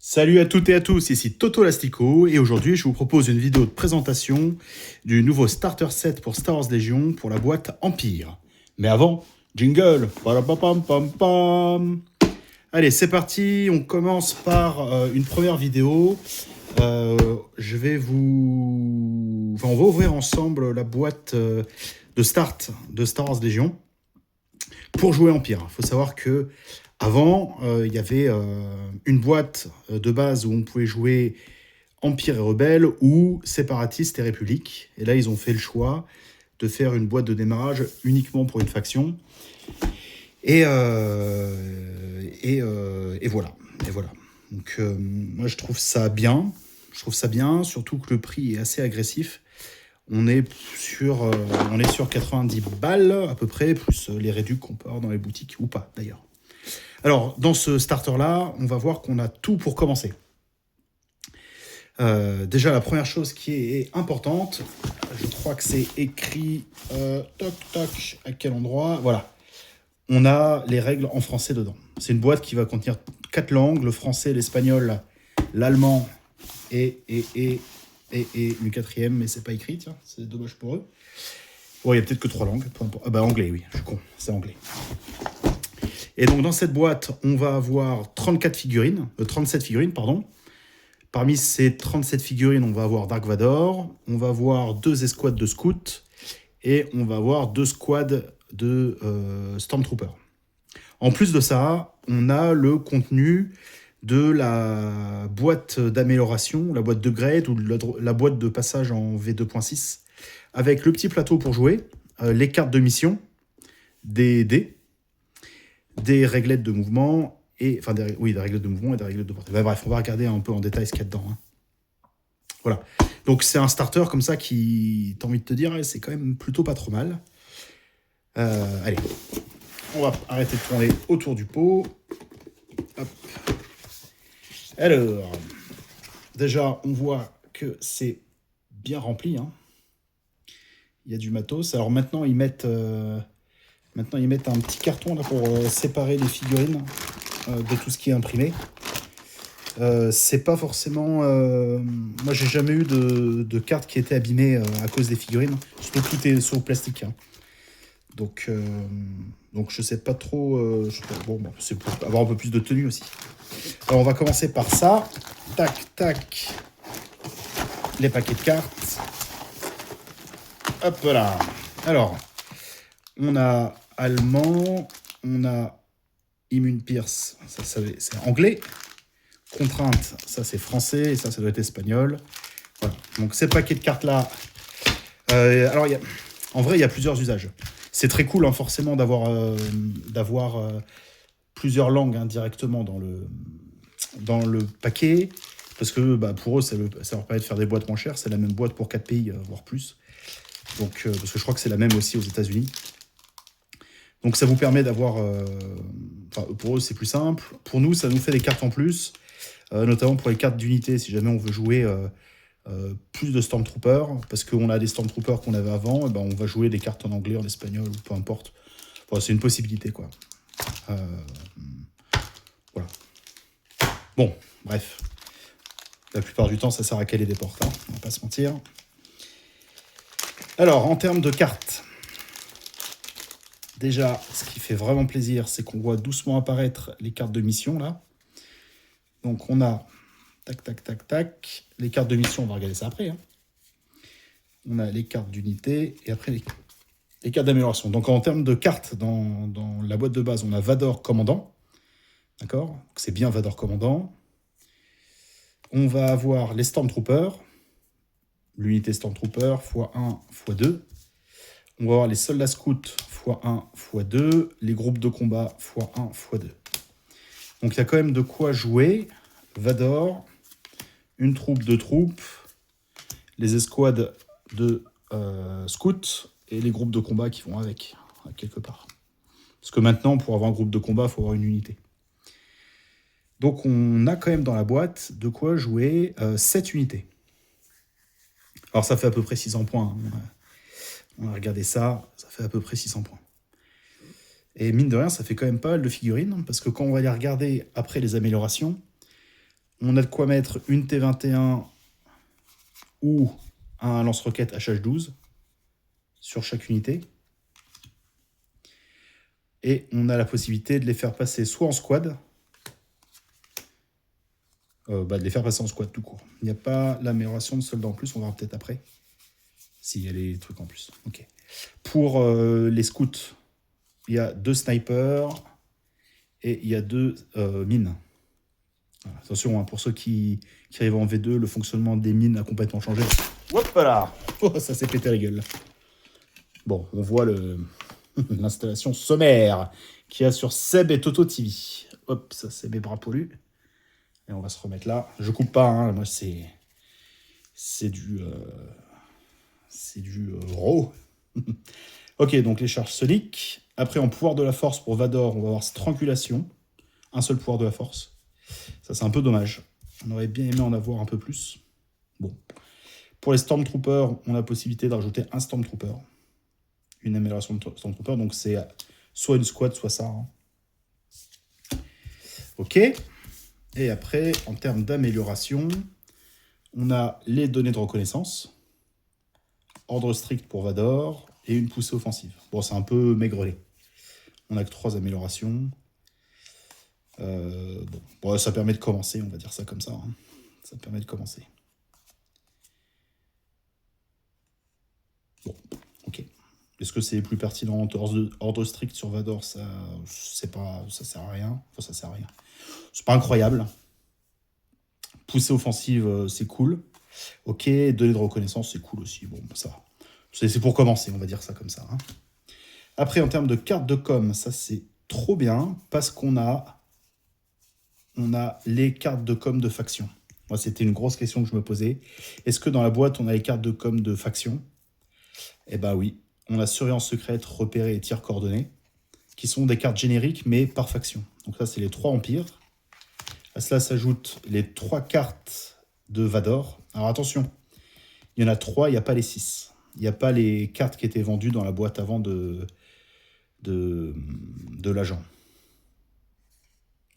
Salut à toutes et à tous, ici Toto Lastico et aujourd'hui je vous propose une vidéo de présentation du nouveau starter set pour Star Wars Légion pour la boîte Empire. Mais avant, jingle. Pam. Allez, c'est parti, on commence par une première vidéo. On va ouvrir ensemble la boîte de start de Star Wars Légion pour jouer Empire. Il faut savoir que avant, il y avait une boîte de base où on pouvait jouer Empire et Rebelle ou Séparatiste et République. Et là, ils ont fait le choix de faire une boîte de démarrage uniquement pour une faction. Et voilà. Donc, moi, je trouve ça bien. Surtout que le prix est assez agressif. On est sur 90 balles à peu près, plus les réducs qu'on peut avoir dans les boutiques, ou pas d'ailleurs. Alors, dans ce starter-là, on va voir qu'on a tout pour commencer. Déjà, la première chose qui est importante, je crois que c'est écrit... à quel endroit? Voilà. On a les règles en français dedans. C'est une boîte qui va contenir 4 langues, le français, l'espagnol, l'allemand et une quatrième, mais c'est pas écrit, tiens, c'est dommage pour eux. Bon, il y a peut-être que 3 langues, peu importe. Ah bah anglais, oui, je suis con, c'est anglais. Et donc dans cette boîte, on va avoir 37 figurines. Parmi ces 37 figurines, on va avoir Dark Vador, on va avoir 2 escouades de scouts et on va avoir 2 squads de Stormtroopers. En plus de ça, on a le contenu de la boîte d'amélioration, la boîte de grade ou la boîte de passage en V2.6 avec le petit plateau pour jouer, les cartes de mission, des dés, des réglettes de mouvement, des réglettes de mouvement et des réglettes de portée. Bah, bref, on va regarder un peu en détail ce qu'il y a dedans. Hein. Voilà. Donc c'est un starter comme ça qui, t'as envie de te dire, c'est quand même plutôt pas trop mal. Allez, on va arrêter de tourner autour du pot. Hop. Alors, déjà, on voit que c'est bien rempli. Hein. Il y a du matos. Alors maintenant, ils mettent... un petit carton là, pour séparer les figurines de tout ce qui est imprimé. C'est pas forcément... Moi, j'ai jamais eu de carte qui était abîmée à cause des figurines. Surtout que tout est sur le plastique. Hein. Donc, je sais pas trop... c'est pour avoir un peu plus de tenue aussi. Alors, on va commencer par ça. Tac. Les paquets de cartes. Hop là. Alors, on a allemand, on a Immune Pierce, ça c'est anglais. Contrainte, ça c'est français, et ça doit être espagnol. Voilà. Donc ces paquets de cartes là. Alors en vrai, il y a plusieurs usages. C'est très cool, hein, forcément, d'avoir plusieurs langues hein, directement dans le paquet. Parce que pour eux, ça leur permet de faire des boîtes moins chères. C'est la même boîte pour 4 pays, voire plus. Donc, parce que je crois que c'est la même aussi aux États-Unis. Donc ça vous permet d'avoir... pour eux, c'est plus simple. Pour nous, ça nous fait des cartes en plus, notamment pour les cartes d'unité, si jamais on veut jouer plus de Stormtroopers, parce qu'on a des Stormtroopers qu'on avait avant, et on va jouer des cartes en anglais, en espagnol, ou peu importe. Enfin, c'est une possibilité, quoi. Voilà. Bon, bref. La plupart du temps, ça sert à caler des portes, hein, on va pas se mentir. Alors, en termes de cartes... Déjà, ce qui fait vraiment plaisir, c'est qu'on voit doucement apparaître les cartes de mission, là. Donc, on a... Tac. Les cartes de mission, on va regarder ça après. Hein. On a les cartes d'unité et après les cartes d'amélioration. Donc, en termes de cartes, dans la boîte de base, on a Vador Commandant. D'accord? C'est bien Vador Commandant. On va avoir les Stormtroopers. L'unité Stormtrooper, x1, x2. On va avoir les soldats scouts x1, x2, les groupes de combat x1, x2. Donc il y a quand même de quoi jouer. Vador, une troupe de troupes, les escouades de scouts et les groupes de combat qui vont avec, quelque part. Parce que maintenant, pour avoir un groupe de combat, il faut avoir une unité. Donc on a quand même dans la boîte de quoi jouer 7 unités. Alors ça fait à peu près 600 points. Hein. On va regarder ça, ça fait à peu près 600 points. Et mine de rien, ça fait quand même pas mal de figurines, parce que quand on va les regarder après les améliorations, On a de quoi mettre une T21 ou un lance-roquette HH12 sur chaque unité. Et on a la possibilité de les faire passer soit en squad, de les faire passer en squad tout court. Il n'y a pas l'amélioration de soldat en plus, on verra peut-être après. S'il y a les trucs en plus. Ok. Pour les scouts, il y a 2 snipers et il y a 2 mines. Voilà. Attention, hein, pour ceux qui arrivent en V2, le fonctionnement des mines a complètement changé. Hop là. Oh, ça s'est pété la gueule. Bon, on voit l'installation sommaire qu'il y a sur Seb et Toto TV. Hop, ça c'est mes bras poilus. Et on va se remettre là. Je coupe pas, hein. Moi c'est du raw. Ok, donc les charges soniques. Après, en pouvoir de la force pour Vador, on va avoir strangulation. Un seul pouvoir de la force. Ça, c'est un peu dommage. On aurait bien aimé en avoir un peu plus. Bon. Pour les Stormtroopers, on a la possibilité de rajouter un Stormtrooper. Une amélioration de Stormtrooper. Donc, c'est soit une squad, soit ça. Hein. Ok. Et après, en termes d'amélioration, on a les données de reconnaissance. Ordre strict pour Vador. Et une poussée offensive. Bon, c'est un peu maigrelet. On n'a que 3 améliorations. Bon, ça permet de commencer, on va dire ça comme ça. Hein. Ça permet de commencer. Bon, ok. Est-ce que c'est plus pertinent? Ordre strict sur Vador, ça sert à rien. Enfin, ça sert à rien. C'est pas incroyable. Poussée offensive, c'est cool. Ok, données de reconnaissance, c'est cool aussi. Bon, ça va. C'est pour commencer, on va dire ça comme ça. Hein. Après, en termes de carte de com, ça c'est trop bien parce qu'on a les cartes de com de faction. Moi, c'était une grosse question que je me posais. Est-ce que dans la boîte, on a les cartes de com de faction? Eh ben oui. On a surveillance secrète, repérée et tir coordonné, qui sont des cartes génériques, mais par faction. Donc là, c'est les 3 empires. À cela s'ajoutent les 3 cartes de Vador. Alors attention, il y en a 3, il n'y a pas les 6. Il n'y a pas les cartes qui étaient vendues dans la boîte avant de l'agent.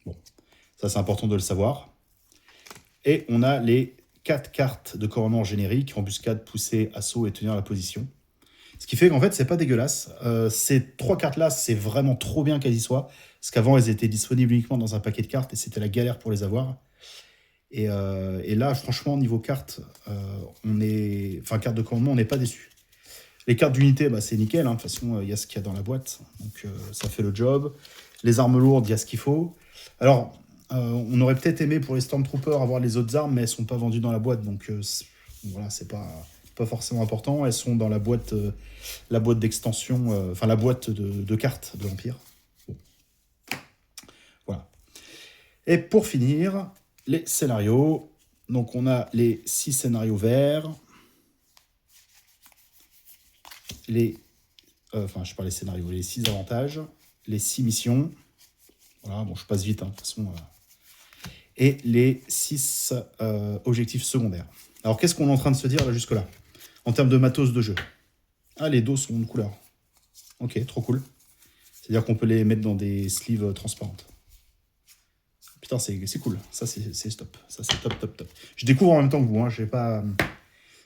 Bon, ça c'est important de le savoir. Et on a les 4 cartes de commandement générique, embuscade, poussée, assaut et tenir la position. Ce qui fait qu'en fait, c'est pas dégueulasse. Ces 3 cartes-là, c'est vraiment trop bien qu'elles y soient. Parce qu'avant, elles étaient disponibles uniquement dans un paquet de cartes et c'était la galère pour les avoir. Et là, franchement, niveau cartes, carte de commandement, on n'est pas déçu. Les cartes d'unité, c'est nickel. Hein. De toute façon, il y a ce qu'il y a dans la boîte. Donc, ça fait le job. Les armes lourdes, il y a ce qu'il faut. Alors, on aurait peut-être aimé pour les Stormtroopers avoir les autres armes, mais elles ne sont pas vendues dans la boîte. Donc, voilà, c'est pas forcément important. Elles sont dans la boîte d'extension, la boîte de cartes de l'Empire. Bon. Voilà. Et pour finir, les scénarios. Donc, on a les 6 scénarios verts. Les 6 avantages. Les 6 missions. Voilà, bon, je passe vite, hein, de toute façon. Et les 6 objectifs secondaires. Alors, qu'est-ce qu'on est en train de se dire là jusque-là? En termes de matos de jeu. Ah, les dos sont de couleur. Ok, trop cool. C'est-à-dire qu'on peut les mettre dans des sleeves transparentes. Putain, c'est cool. Ça, c'est top. Ça, c'est top, top, top. Je découvre en même temps que vous. Hein.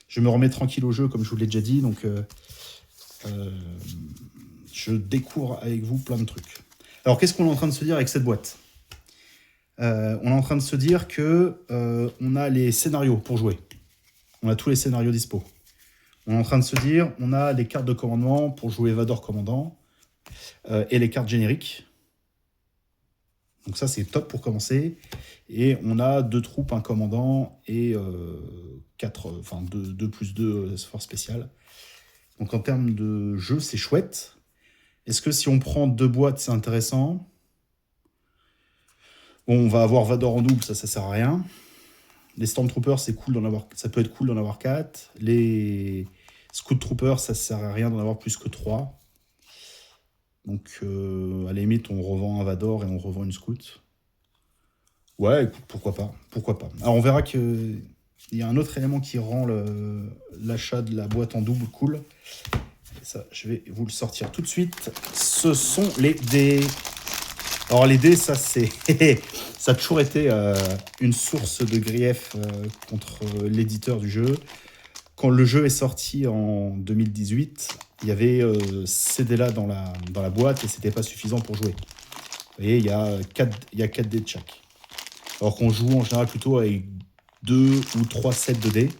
Je me remets tranquille au jeu, comme je vous l'ai déjà dit. Donc, je découvre avec vous plein de trucs. Alors, qu'est-ce qu'on est en train de se dire avec cette boîte? On est en train de se dire que on a les scénarios pour jouer. On a tous les scénarios dispo. On est en train de se dire, on a les cartes de commandement pour jouer Vador commandant et les cartes génériques. Donc ça, c'est top pour commencer. Et on a 2 troupes, un commandant et 2 plus 2 forces spéciales. Donc en termes de jeu, c'est chouette. Est-ce que si on prend 2 boîtes, c'est intéressant? Bon, on va avoir Vador en double, ça sert à rien. Les Stormtroopers, c'est cool ça peut être cool d'en avoir 4. Les Scout Troopers, ça sert à rien d'en avoir plus que 3. Donc, à la limite, on revend un Vador et on revend une Scout. Ouais, écoute, pourquoi pas. Pourquoi pas. Alors, on verra qu'il y a un autre élément qui rend l'achat de la boîte en double cool. Et ça, je vais vous le sortir tout de suite. Ce sont les dés. Alors les dés, ça c'est ça a toujours été une source de grief contre l'éditeur du jeu. Quand le jeu est sorti en 2018, il y avait ces dés-là dans la boîte et c'était pas suffisant pour jouer. Vous voyez, il y a 4 dés de chaque. Alors qu'on joue en général plutôt avec 2 ou 3 sets de dés.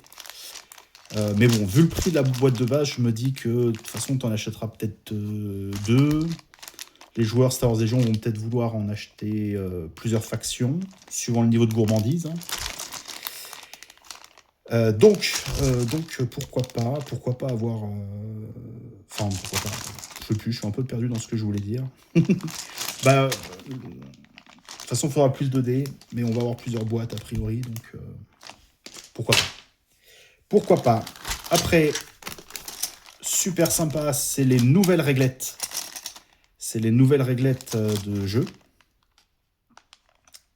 Mais bon, vu le prix de la boîte de base, je me dis que de toute façon, tu en achèteras peut-être 2. Les joueurs Star Wars Legion vont peut-être vouloir en acheter plusieurs factions, suivant le niveau de gourmandise. Donc, pourquoi pas avoir... Enfin, pourquoi pas... Je sais plus, je suis un peu perdu dans ce que je voulais dire. Bah, de toute façon, il faudra plus de dés, mais on va avoir plusieurs boîtes a priori, donc pourquoi pas. Pourquoi pas. Après, super sympa, c'est les nouvelles réglettes. C'est les nouvelles réglettes de jeu.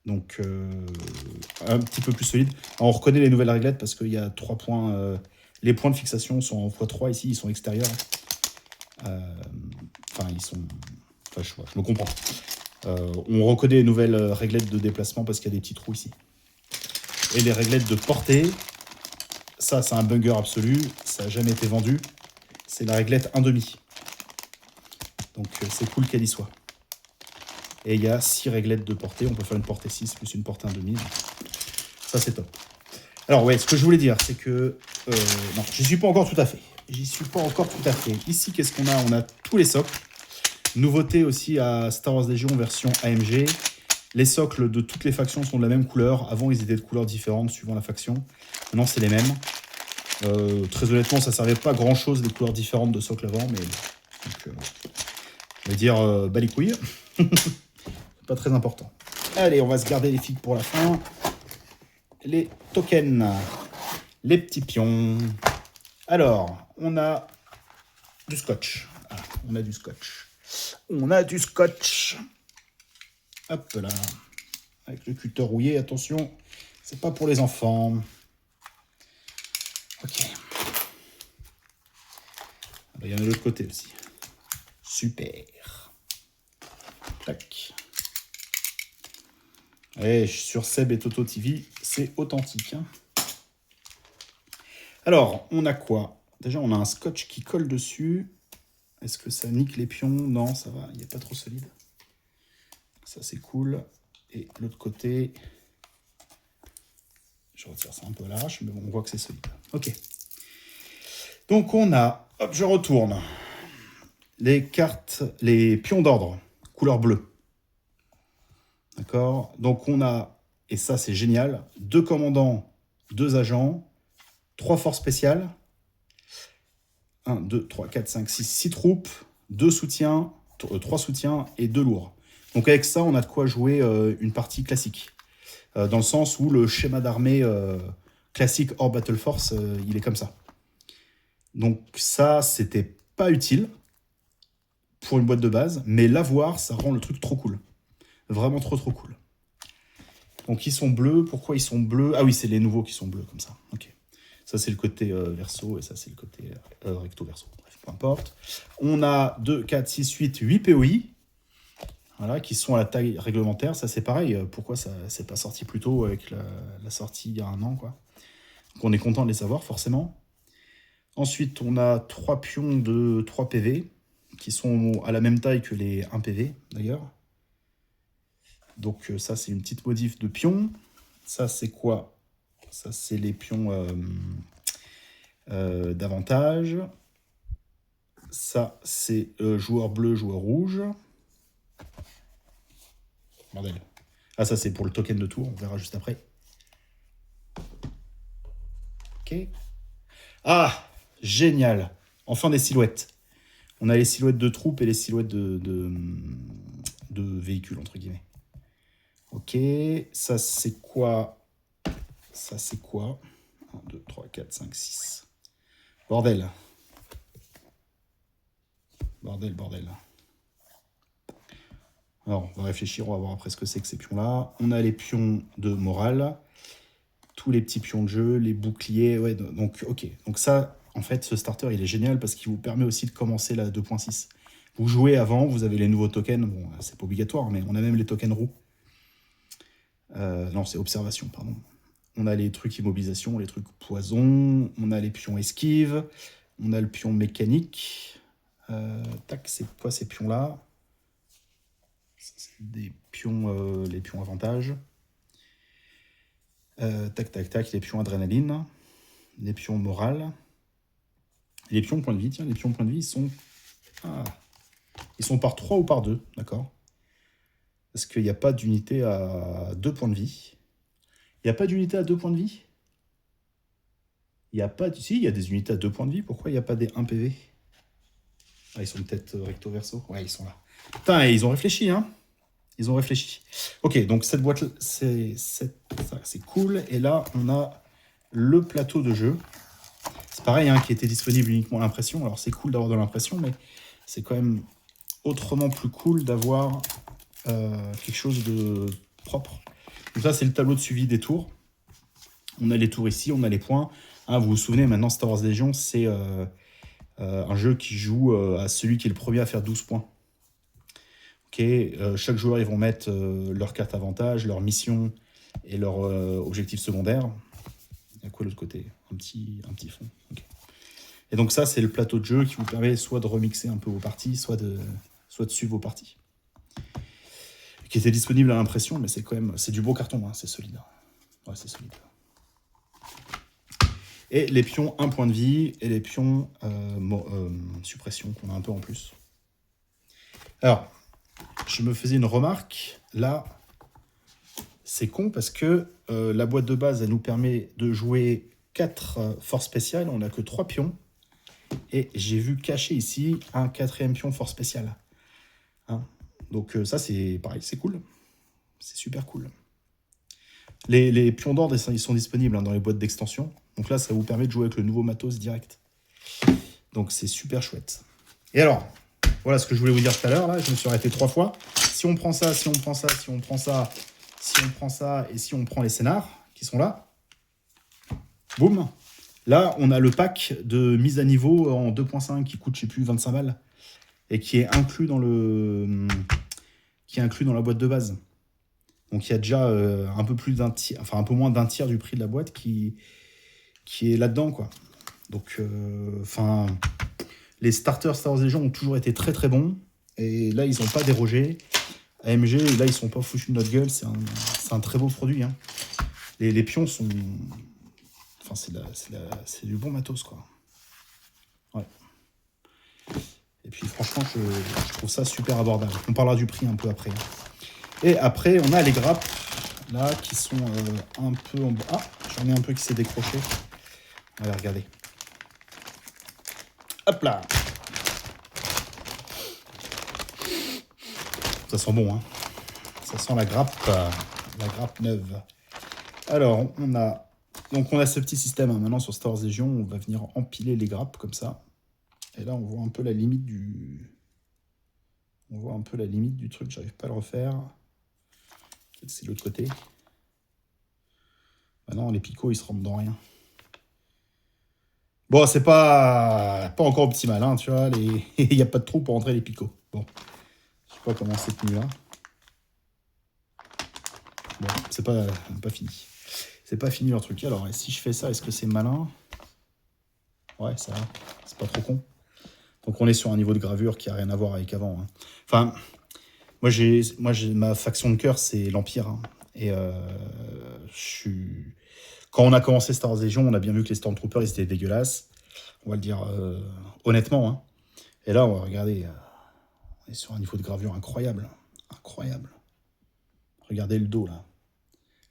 Donc, un petit peu plus solide. Alors, on reconnaît les nouvelles réglettes parce qu'il y a 3 points. Les points de fixation sont en x3 ici, ils sont extérieurs. Enfin, ils sont... Enfin, je me comprends. On reconnaît les nouvelles réglettes de déplacement parce qu'il y a des petits trous ici. Et les réglettes de portée, ça, c'est un banger absolu. Ça n'a jamais été vendu. C'est la réglette 1,5. Donc, c'est cool qu'elle y soit. Et il y a 6 réglettes de portée. On peut faire une portée 6 plus une portée 1,5. Ça, c'est top. Alors, ouais, ce que je voulais dire, c'est que... non, j'y suis pas encore tout à fait. Ici, qu'est-ce qu'on a? On a tous les socles. Nouveauté aussi à Star Wars Legion version AMG. Les socles de toutes les factions sont de la même couleur. Avant, ils étaient de couleurs différentes suivant la faction. Maintenant, c'est les mêmes. Très honnêtement, ça ne servait pas à grand-chose, des couleurs différentes de socles avant. Mais donc, on va dire, bah les couilles. Pas très important. Allez, on va se garder les figues pour la fin. Les tokens. Les petits pions. Alors, on a du scotch. Ah, on a du scotch. Hop là. Avec le cutter rouillé, attention. C'est pas pour les enfants. Ok. Il y en a de l'autre côté aussi. Super. Tac. Et sur Seb et Toto TV, c'est authentique. Hein. Alors, on a quoi? Déjà, on a un scotch qui colle dessus. Est-ce que ça nique les pions? Non, ça va, il n'est pas trop solide. Ça, c'est cool. Et l'autre côté, je retire ça un peu à l'arrache, mais bon, on voit que c'est solide. Ok. Donc, on a, hop, je retourne, les cartes, les pions d'ordre, couleur bleue. D'accord? Donc, on a, et ça, c'est génial, 2 commandants, 2 agents, 3 forces spéciales, 1, 2, 3, 4, 5, 6, 6 troupes, 2 soutiens, 3 soutiens et 2 lourds. Donc avec ça, on a de quoi jouer une partie classique. Dans le sens où le schéma d'armée classique hors Battle Force, il est comme ça. Donc ça, c'était pas utile pour une boîte de base, mais l'avoir, ça rend le truc trop cool. Vraiment trop cool. Donc ils sont bleus. Pourquoi ils sont bleus? Ah oui, c'est les nouveaux qui sont bleus comme ça. Ok. Ça, c'est le côté verso et ça, c'est le côté recto verso. Bref, peu importe. On a 2, 4, 6, 8 POI. Voilà, qui sont à la taille réglementaire. Ça, c'est pareil. Pourquoi ça s'est pas sorti plus tôt avec la sortie il y a 1 an, quoi. Donc, on est content de les savoir, forcément. Ensuite, on a 3 pions de 3 PV, qui sont à la même taille que les 1 PV, d'ailleurs. Donc, ça, c'est une petite modif de pions. Ça, c'est quoi? Ça, c'est les pions d'avantage. Ça, c'est joueur bleu, joueur rouge. Bordel. Ah, ça, c'est pour le token de tour. On verra juste après. Ok. Ah, génial. Enfin, des silhouettes. On a les silhouettes de troupes et les silhouettes de véhicules, entre guillemets. Ok. Ça, c'est quoi? Ça, c'est quoi? 1, 2, 3, 4, 5, 6. Bordel. Bordel. Alors, on va réfléchir, on va voir après ce que c'est que ces pions-là. On a les pions de morale, tous les petits pions de jeu, les boucliers. Ouais, donc, ok. Donc ça, en fait, ce starter, il est génial parce qu'il vous permet aussi de commencer la 2.6. Vous jouez avant, vous avez les nouveaux tokens. Bon, c'est pas obligatoire, mais on a même les tokens roux. Non, c'est observation, pardon. On a les trucs immobilisation, les trucs poison. On a les pions esquive. On a le pion mécanique. Tac, c'est quoi ces pions-là? C'est des pions, les pions avantage. Tac, tac, tac, les pions adrénaline. Les pions morale. Les pions point de vie, tiens, les pions point de vie, ils sont par 3 ou par 2, d'accord? Parce qu'il n'y a pas d'unité à 2 points de vie. Il n'y a pas d'unité à 2 points de vie? Il n'y a pas... Si, il y a des unités à 2 points de vie. Pourquoi il n'y a pas des 1 PV? Ah, ils sont peut-être recto verso. Ouais, ils sont là. Putain, ils ont réfléchi, hein. Ils ont réfléchi. Ok, donc cette boîte, c'est cool. Et là, on a le plateau de jeu. C'est pareil, hein, qui était disponible uniquement à l'impression. Alors, c'est cool d'avoir de l'impression, mais c'est quand même autrement plus cool d'avoir quelque chose de propre. Donc ça, c'est le tableau de suivi des tours. On a les tours ici, on a les points. Hein, vous vous souvenez, maintenant, Star Wars Legion, c'est un jeu qui joue à celui qui est le premier à faire 12 points. Ok, chaque joueur, ils vont mettre leur carte avantage, leur mission et leur objectif secondaire. Il y a quoi de l'autre côté? Un petit fond. Okay. Et donc ça, c'est le plateau de jeu qui vous permet soit de remixer un peu vos parties, soit de suivre vos parties. Qui était disponible à l'impression, mais c'est quand même... C'est du beau carton, hein, c'est solide. Ouais, c'est solide. Et les pions 1 point de vie et les pions suppression qu'on a un peu en plus. Alors, je me faisais une remarque. Là, c'est con parce que la boîte de base, elle nous permet de jouer 4 forces spéciales. On n'a que 3 pions. Et j'ai vu cacher ici un 4e pion force spéciale. Hein, donc ça, c'est pareil, c'est cool. C'est super cool. Les pions d'ordre, ils sont disponibles hein, dans les boîtes d'extension. Donc là, ça vous permet de jouer avec le nouveau matos direct. Donc c'est super chouette. Et alors, voilà ce que je voulais vous dire tout à l'heure. Là, je me suis arrêté 3 fois. Si on prend ça, si on prend ça, si on prend ça, si on prend ça, et si on prend les scénars qui sont là, boum. Là, on a le pack de mise à niveau en 2.5 qui coûte, je sais plus, 25 balles. Et qui est inclus dans la boîte de base. Donc il y a déjà un peu plus d'un tiers, enfin un peu moins d'un tiers du prix de la boîte qui est là-dedans, quoi. Donc, les starters Star Wars Legion ont toujours été très très bons. Et là, ils n'ont pas dérogé. AMG, là, ils sont pas foutus de notre gueule. C'est un très beau produit. Hein. Les pions sont... Enfin, c'est du bon matos, quoi. Ouais. Et puis, franchement, je trouve ça super abordable. On parlera du prix un peu après. Et après, on a les grappes, là, qui sont un peu en bas. Ah, j'en ai un peu qui s'est décroché. Allez, regardez. Hop là. Ça sent bon, hein. Ça sent la grappe neuve. Alors, on a ce petit système, hein. Maintenant, sur Star Wars Legion, on va venir empiler les grappes, comme ça. Et là, on voit un peu la limite du... truc. J'arrive pas à le refaire. Peut-être c'est de l'autre côté. Bah non, les picots, ils se rentrent dans rien. Bon, c'est pas encore optimal, hein, tu vois. Il n'y a pas de trou pour entrer les picots. Bon, je sais pas comment c'est tenu là. Bon, c'est pas fini. C'est pas fini leur truc. Alors, si je fais ça, est-ce que c'est malin? Ouais, ça va. C'est pas trop con. Donc, on est sur un niveau de gravure qui a rien à voir avec avant. Hein. Enfin, moi, j'ai ma faction de cœur, c'est l'Empire. Hein. Et quand on a commencé Star Wars Legion, on a bien vu que les Stormtroopers, ils étaient dégueulasses. On va le dire honnêtement. Hein. Et là, on va regarder. On est sur un niveau de gravure incroyable. Incroyable. Regardez le dos, là.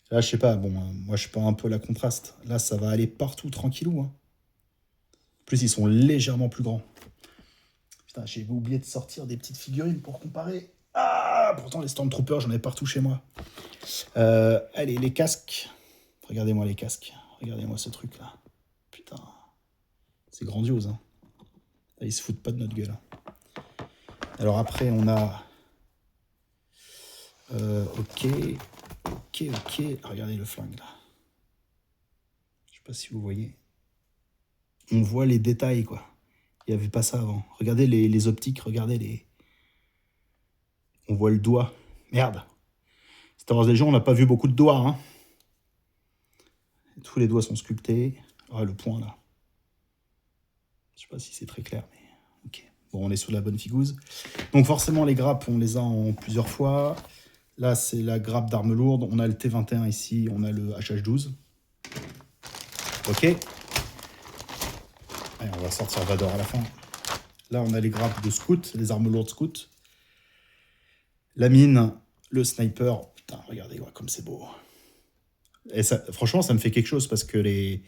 Là, je sais pas. Bon, moi, je prends un peu la contraste. Là, ça va aller partout tranquillou. Hein. En plus, ils sont légèrement plus grands. Putain, j'ai oublié de sortir des petites figurines pour comparer. Ah, pourtant, les Stormtroopers, j'en ai partout chez moi. Allez, les casques. Regardez-moi les casques. Regardez-moi ce truc-là. Putain. C'est grandiose. Hein. Là, ils se foutent pas de notre gueule. Alors après, on a... ok. Regardez le flingue, là. Je sais pas si vous voyez. On voit les détails, quoi. Il n'y avait pas ça avant. Regardez les optiques, regardez On voit le doigt. Merde. Star Wars Légion, on n'a pas vu beaucoup de doigts. Hein. Tous les doigts sont sculptés. Ah, le point là. Je sais pas si c'est très clair, mais ok. Bon, on est sur la bonne figouze. Donc forcément, les grappes, on les a en plusieurs fois. Là, c'est la grappe d'armes lourdes. On a le T21 ici, on a le HH12. Ok. Allez, on va sortir Vador à la fin. Là, on a les grappes de scout, les armes lourdes scout. La mine, le sniper. Putain, regardez ouais, comme c'est beau. Et ça, franchement, ça me fait quelque chose parce que les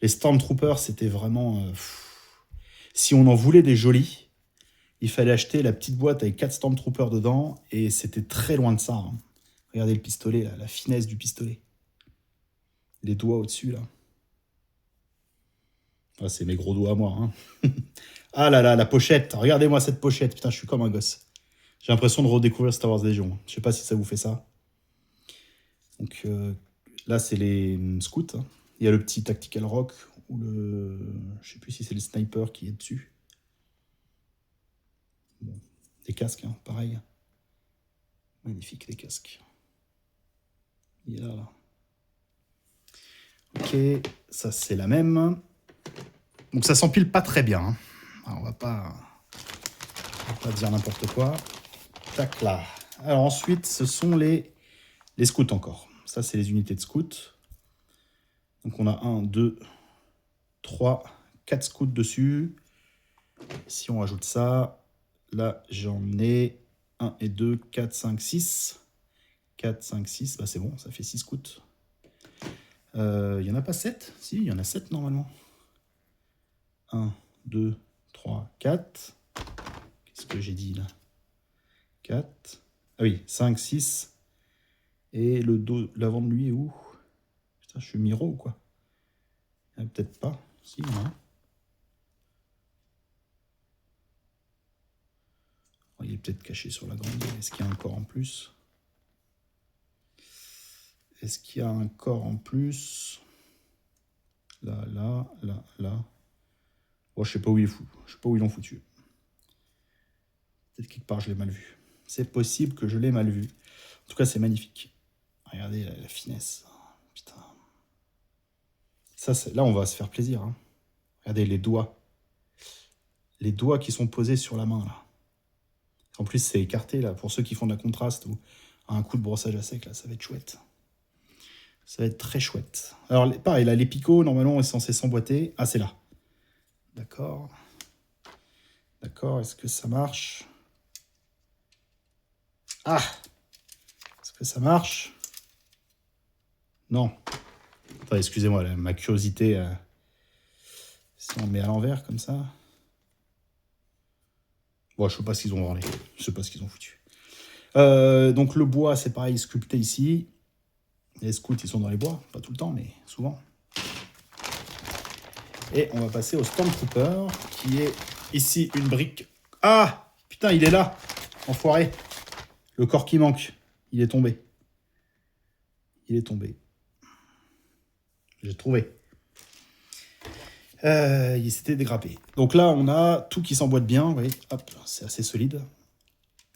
Stormtroopers, c'était vraiment... si on en voulait des jolis, il fallait acheter la petite boîte avec 4 Stormtroopers dedans et c'était très loin de ça. Hein. Regardez le pistolet, là, la finesse du pistolet. Les doigts au-dessus, là. Ah, c'est mes gros doigts à moi. Hein. Ah là là, la pochette. Regardez-moi cette pochette. Putain, je suis comme un gosse. J'ai l'impression de redécouvrir Star Wars Légion. Je sais pas si ça vous fait ça. Donc là, c'est les scouts. Hein. Il y a le petit Tactical Rock ou le... Je sais plus si c'est le sniper qui est dessus. Bon. Des casques, hein, pareil. Magnifique, les casques. Il est là, là. Ok, ça c'est la même. Donc ça s'empile pas très bien. Hein. Alors, on va pas dire n'importe quoi. Tac là. Alors ensuite, ce sont les scouts encore. Ça, c'est les unités de scouts. Donc on a 1, 2, 3, 4 scouts dessus. Si on ajoute ça, là j'en ai 1 et 2, 4, 5, 6. 4, 5, 6, bah c'est bon, ça fait 6 scouts. Il n'y en a pas 7? Si, il y en a 7 normalement. 1, 2, 3, 4. Qu'est-ce que j'ai dit là? 4. Ah oui, 5, 6. Et le dos, l'avant de lui est où? Putain, je suis Miro ou quoi? Peut-être pas. Si, non. Oh, il est peut-être caché sur la grande. Est-ce qu'il y a un corps en plus? Est-ce qu'il y a un corps en plus? Là, là, là, là. Oh, je sais pas où il est fou. Je sais pas où ils l'ont foutu. Peut-être quelque part, je l'ai mal vu. C'est possible que je l'ai mal vu. En tout cas, c'est magnifique. Regardez la finesse. Putain. Ça, là, on va se faire plaisir. Hein. Regardez les doigts. Les doigts qui sont posés sur la main, là. En plus, c'est écarté, là. Pour ceux qui font de la contraste ou un coup de brossage à sec, là, ça va être chouette. Ça va être très chouette. Alors, pareil, là, les picots, normalement, est censé s'emboîter. Ah, c'est là. D'accord. D'accord, est-ce que ça marche? Ah! Est-ce que ça marche? Non. Attends, excusez-moi, ma curiosité... si on le met à l'envers, comme ça... Bon, je sais pas ce qu'ils ont branlé. Je sais pas ce qu'ils ont foutu. Donc, le bois, c'est pareil, sculpté ici. Les scouts, ils sont dans les bois. Pas tout le temps, mais souvent. Et on va passer au Stormtrooper, qui est ici une brique. Ah! Putain, il est là! Enfoiré. Le corps qui manque. Il est tombé. Il est tombé. J'ai trouvé. Il s'était dégrappé. Donc là, on a tout qui s'emboîte bien. Vous voyez, hop, c'est assez solide.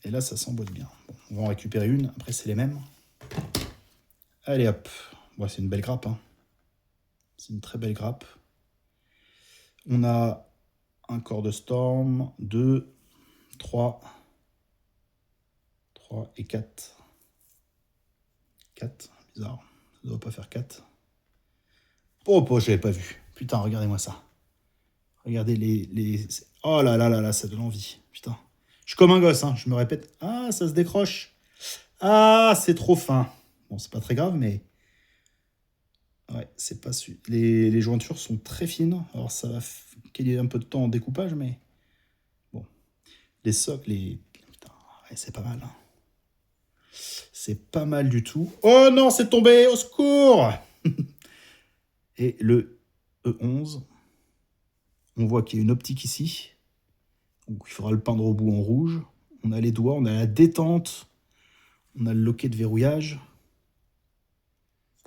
Et là, ça s'emboîte bien. Bon, on va en récupérer une. Après, c'est les mêmes. Allez, hop. Bon, c'est une belle grappe. Hein. C'est une très belle grappe. On a un corps de Storm, 2, 3, 3 et 4. 4, bizarre. Ça ne doit pas faire 4. Oh, je l'avais pas vu. Putain, regardez-moi ça. Regardez les... Oh là là là là, ça donne envie. Putain. Je suis comme un gosse, hein. Je me répète. Ah, ça se décroche. Ah, c'est trop fin. Bon, c'est pas très grave, mais... Ouais, c'est pas su. Les jointures sont très fines. Alors, ça va qu'il y ait un peu de temps en découpage, mais... Bon. Les socles, les... Putain, ouais, c'est pas mal. Hein. C'est pas mal du tout. Oh non, c'est tombé. Au secours. Et le E11... On voit qu'il y a une optique ici. Donc il faudra le peindre au bout en rouge. On a les doigts, on a la détente. On a le loquet de verrouillage.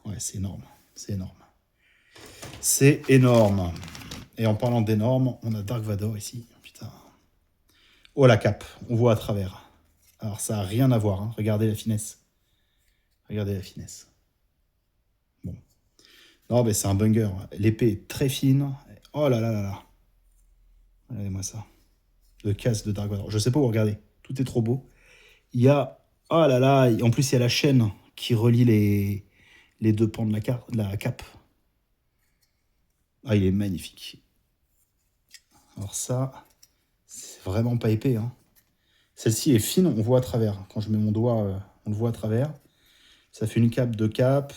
Ouais, c'est énorme. C'est énorme. C'est énorme. Et en parlant d'énorme, on a Dark Vador ici. Putain. Oh, la cape. On voit à travers. Alors, ça n'a rien à voir. Hein. Regardez la finesse. Regardez la finesse. Bon. Non, mais c'est un banger. L'épée est très fine. Oh là là là là. Regardez-moi ça. Le casque de Dark Vador. Je sais pas où regarder. Tout est trop beau. Il y a... Oh là là. En plus, il y a la chaîne qui relie les deux pans de la cape. Ah, il est magnifique. Alors ça, c'est vraiment pas épais. Hein. Celle-ci est fine, on voit à travers. Quand je mets mon doigt, on le voit à travers. Ça fait une cape, 2 capes.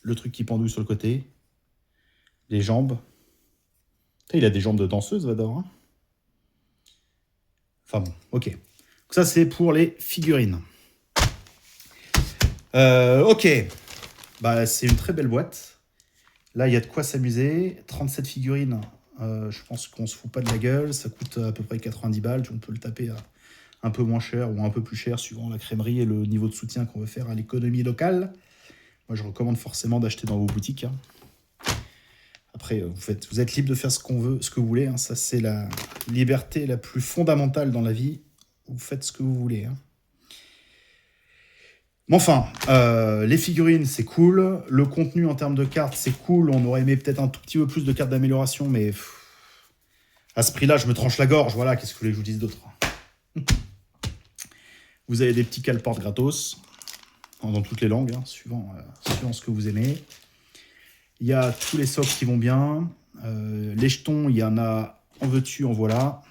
Le truc qui pendouille sur le côté. Les jambes. Il a des jambes de danseuse, Vador. Hein. Enfin bon, ok. Donc ça, c'est pour les figurines. Ok. Bah, c'est une très belle boîte. Là, il y a de quoi s'amuser. 37 figurines. Je pense qu'on se fout pas de la gueule. Ça coûte à peu près 90 balles. On peut le taper à un peu moins cher ou un peu plus cher, suivant la crèmerie et le niveau de soutien qu'on veut faire à l'économie locale. Moi, je recommande forcément d'acheter dans vos boutiques. Hein. Après, vous êtes libre de faire ce que vous voulez. Hein. Ça, c'est la liberté la plus fondamentale dans la vie. Vous faites ce que vous voulez. Hein. Mais enfin, les figurines, c'est cool. Le contenu en termes de cartes, c'est cool. On aurait aimé peut-être un tout petit peu plus de cartes d'amélioration, mais à ce prix-là, je me tranche la gorge. Voilà, qu'est-ce que vous voulez que je vous dise d'autre? Vous avez des petits cale-portes gratos, dans toutes les langues, hein, suivant ce que vous aimez. Il y a tous les socles qui vont bien. Les jetons, il y en a en veux-tu, en voilà.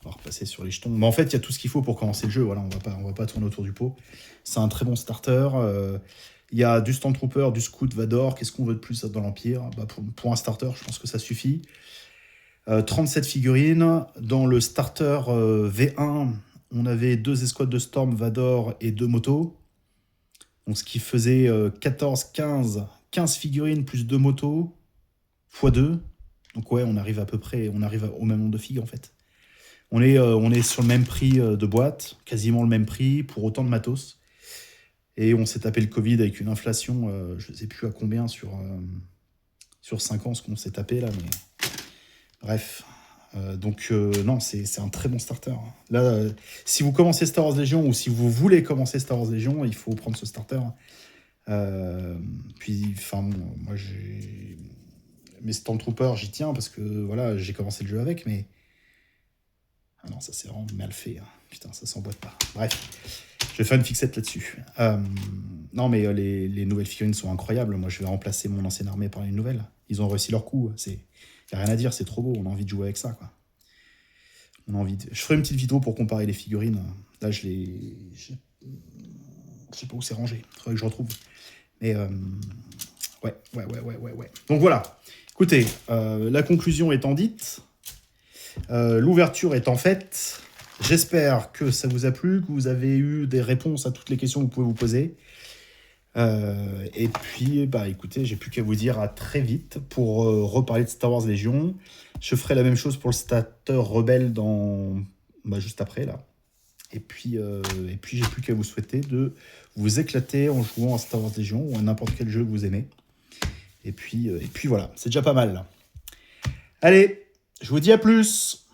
On va repasser sur les jetons. Mais en fait, il y a tout ce qu'il faut pour commencer le jeu. Voilà, on va pas tourner autour du pot. C'est un très bon starter. Il y a du Stormtrooper, du Scout, Vador. Qu'est-ce qu'on veut de plus dans l'Empire? Bah, pour un starter, je pense que ça suffit. 37 figurines. Dans le starter V1, on avait 2 escouades de Storm, Vador et 2 motos. Donc, ce qui faisait 14, 15 figurines plus 2 motos, x 2. Donc ouais, on arrive au même nombre de figues en fait. On est sur le même prix de boîte, quasiment le même prix, pour autant de matos. Et on s'est tapé le Covid avec une inflation, je ne sais plus à combien sur 5 ans, ce qu'on s'est tapé là, mais... Bref. Non, c'est un très bon starter. Là, si vous commencez Star Wars Légion, ou si vous voulez commencer Star Wars Légion, il faut prendre ce starter. Puis, enfin, moi, mes Stormtroopers, j'y tiens, parce que, voilà, j'ai commencé le jeu avec, mais... Ah non, ça c'est vraiment mal fait. Hein. Putain, ça s'emboîte pas. Bref, je vais faire une fixette là-dessus. Non, mais les nouvelles figurines sont incroyables. Moi, je vais remplacer mon ancienne armée par une nouvelle. Ils ont réussi leur coup. Il n'y a rien à dire, c'est trop beau. On a envie de jouer avec ça, quoi. Je ferai une petite vidéo pour comparer les figurines. Là, je sais pas où c'est rangé. Il faudrait que je retrouve. Mais ouais. Donc voilà. Écoutez, la conclusion étant dite... l'ouverture étant faite, j'espère que ça vous a plu, que vous avez eu des réponses à toutes les questions que vous pouvez vous poser. Et puis, bah, écoutez, j'ai plus qu'à vous dire à très vite pour reparler de Star Wars Légion. Je ferai la même chose pour le starter rebelle juste après, là. Et puis j'ai plus qu'à vous souhaiter de vous éclater en jouant à Star Wars Légion ou à n'importe quel jeu que vous aimez. Et puis voilà, c'est déjà pas mal, là. Allez, je vous dis à plus!